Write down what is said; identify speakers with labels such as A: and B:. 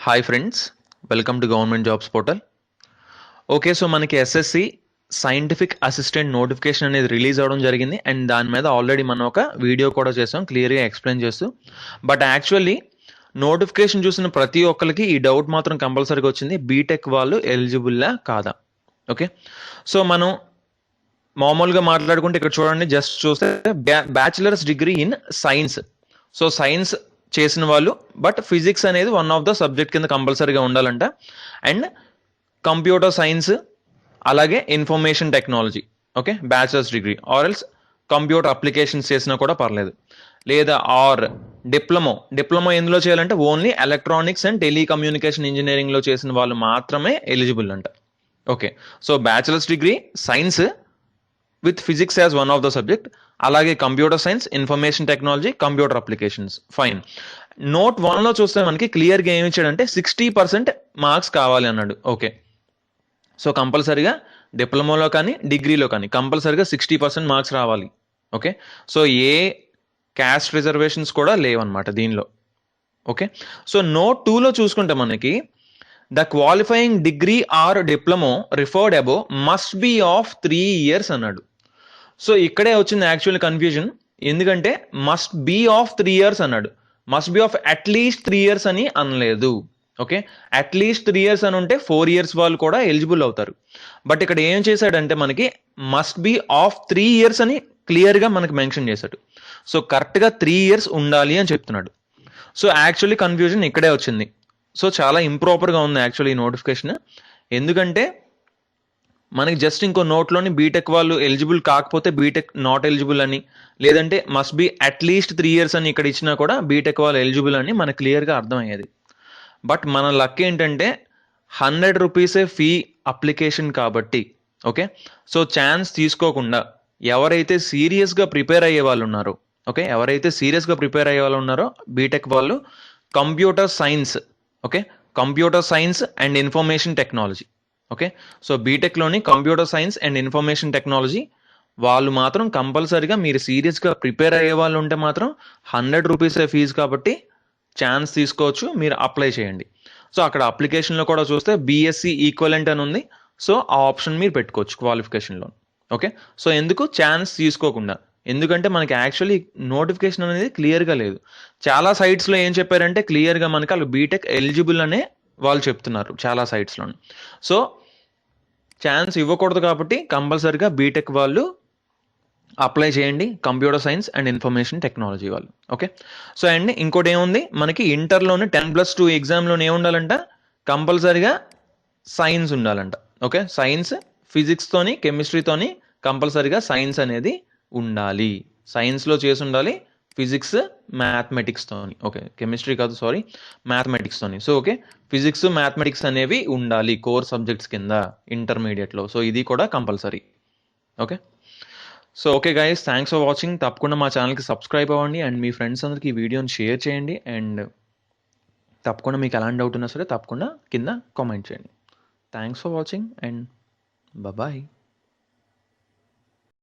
A: Hi friends, welcome to government jobs portal. Okay, so మనకి SSC scientific assistant notification అనేది release అవ్వడం జరిగింది. And దాని మీద ఆల్రెడీ మనం ఒక వీడియో కూడా చేసాం క్లియర్గా ఎక్స్ప్లెయిన్ చేస్తూ. బట్ యాక్చువల్లీ నోటిఫికేషన్ చూసిన ప్రతి ఒక్కరికి ఈ డౌట్ మాత్రం కంపల్సరీగా వచ్చింది, బీటెక్ వాళ్ళు ఎలిజిబుల్లా కాదా. ఓకే, సో మనం మామూలుగా మాట్లాడుకుంటే ఇక్కడ చూడండి, జస్ట్ చూస్తే bachelors degree in science. So science చేసిన వాళ్ళు, బట్ ఫిజిక్స్ అనేది వన్ ఆఫ్ ద సబ్జెక్ట్ కింద కంపల్సరీగా ఉండాలంట. అండ్ కంప్యూటర్ సైన్స్, అలాగే information technology, okay, bachelors degree or else computer applications చేసినా కూడా పర్లేదు. లేదా ఆర్ డిప్లొమా ఎందులో చేయాలంటే ఓన్లీ ఎలక్ట్రానిక్స్ అండ్ టెలికమ్యూనికేషన్ ఇంజనీరింగ్లో చేసిన వాళ్ళు మాత్రమే ఎలిజిబుల్ అంట. Okay, so bachelors degree science with physics as one of the subject, అలాగే computer science, information technology, computer applications. Fine. Note 1లో చూస్తే మనకి క్లియర్గా ఏమి ఇచ్చాడంటే 60% మార్క్స్ కావాలి అన్నాడు. ఓకే, సో కంపల్సరీగా డిప్లొమాలో కానీ డిగ్రీలో కానీ కంపల్సరీగా 60% మార్క్స్ రావాలి. ఓకే, సో ఏ క్యాస్ట్ రిజర్వేషన్స్ కూడా లేవన్నమాట దీనిలో. ఓకే, సో నోట్ 2లో చూసుకుంటే మనకి the qualifying degree or diploma referred above must be of 3 years అన్నాడు. సో ఇక్కడే వచ్చింది యాక్చువల్ కన్ఫ్యూజన్, ఎందుకంటే మస్ట్ బీ ఆఫ్ 3 years అన్నాడు. Must be of at least 3 years అని అనలేదు. ఓకే, అట్లీస్ట్ 3 years అని ఉంటే 4 years వాళ్ళు కూడా ఎలిజిబుల్ అవుతారు. బట్ ఇక్కడ ఏం చేశాడంటే మనకి మస్ట్ బీ ఆఫ్ 3 years అని క్లియర్గా మనకి మెన్షన్ చేశాడు. సో కరెక్ట్గా 3 years ఉండాలి అని చెప్తున్నాడు. సో యాక్చువల్లీ కన్ఫ్యూజన్ ఇక్కడే వచ్చింది. సో చాలా ఇంప్రాపర్గా ఉంది యాక్చువల్లీ ఈ నోటిఫికేషన్. ఎందుకంటే మనకి జస్ట్ ఇంకో నోట్లోని బీటెక్ వాళ్ళు ఎలిజిబుల్ కాకపోతే బీటెక్ నాట్ ఎలిజిబుల్ అని, లేదంటే మస్ట్ బి అట్లీస్ట్ 3 years అని ఇక్కడ ఇచ్చినా కూడా బీటెక్ వాళ్ళు ఎలిజిబుల్ అని మనకు క్లియర్గా అర్థమయ్యేది. బట్ మన లక్ ఏంటంటే 100 రూపీసే ఫీ అప్లికేషన్ కాబట్టి, ఓకే, సో ఛాన్స్ తీసుకోకుండా ఎవరైతే సీరియస్గా ప్రిపేర్ అయ్యే వాళ్ళు ఉన్నారో, ఓకే, ఎవరైతే సీరియస్గా ప్రిపేర్ అయ్యే వాళ్ళు ఉన్నారో బీటెక్ వాళ్ళు computer science, okay, computer science and information technology, okay, so బీటెక్లోని computer science and information technology వాళ్ళు మాత్రం కంపల్సరీగా మీరు సీరియస్గా ప్రిపేర్ అయ్యే వాళ్ళు ఉంటే మాత్రం 100 రూపీసే ఫీజు కాబట్టి ఛాన్స్ తీసుకోవచ్చు, మీరు అప్లై చేయండి. సో అక్కడ అప్లికేషన్లో కూడా చూస్తే బీఎస్సీ ఈక్వలెంట్ అని ఉంది. సో ఆ ఆప్షన్ మీరు పెట్టుకోవచ్చు క్వాలిఫికేషన్లో. ఓకే, సో ఎందుకు ఛాన్స్ తీసుకోకుండా, ఎందుకంటే మనకి యాక్చువల్లీ నోటిఫికేషన్ అనేది క్లియర్గా లేదు. చాలా సైట్స్లో ఏం చెప్పారంటే క్లియర్గా మనకి వాళ్ళు బీటెక్ ఎలిజిబుల్ అనే వాళ్ళు చెప్తున్నారు చాలా సైట్స్లో. సో ఛాన్స్ ఇవ్వకూడదు కాబట్టి కంపల్సరీగా బీటెక్ వాళ్ళు అప్లై చేయండి, computer science and information technology వాళ్ళు. ఓకే, సో అండ్ ఇంకోటి ఏముంది మనకి ఇంటర్లోని 10+2 ఎగ్జామ్లోనే ఏముండాలంట, కంపల్సరీగా సైన్స్ ఉండాలంట. ఓకే, సైన్స్ ఫిజిక్స్తోని కెమిస్ట్రీతోని కంపల్సరీగా సైన్స్ అనేది ఉండాలి, సైన్స్లో చేసి ఉండాలి, ఫిజిక్స్ మ్యాథమెటిక్స్తోని, ఓకే, కెమిస్ట్రీ కాదు సారీ, మ్యాథమెటిక్స్తోని. సో ఓకే, ఫిజిక్స్ మ్యాథమెటిక్స్ అనేవి ఉండాలి కోర్ సబ్జెక్ట్స్ కింద ఇంటర్మీడియట్లో. సో ఇది కూడా compulsory. Okay, so okay guys, thanks for watching. తప్పకుండా మా ఛానల్కి సబ్స్క్రైబ్ అవ్వండి అండ్ మీ ఫ్రెండ్స్ అందరికి ఈ వీడియోని షేర్ చేయండి. అండ్ తప్పకుండా మీకు ఎలాంటి డౌట్ ఉన్నా సరే తప్పకుండా కింద కామెంట్ చేయండి. Thanks for watching and bye.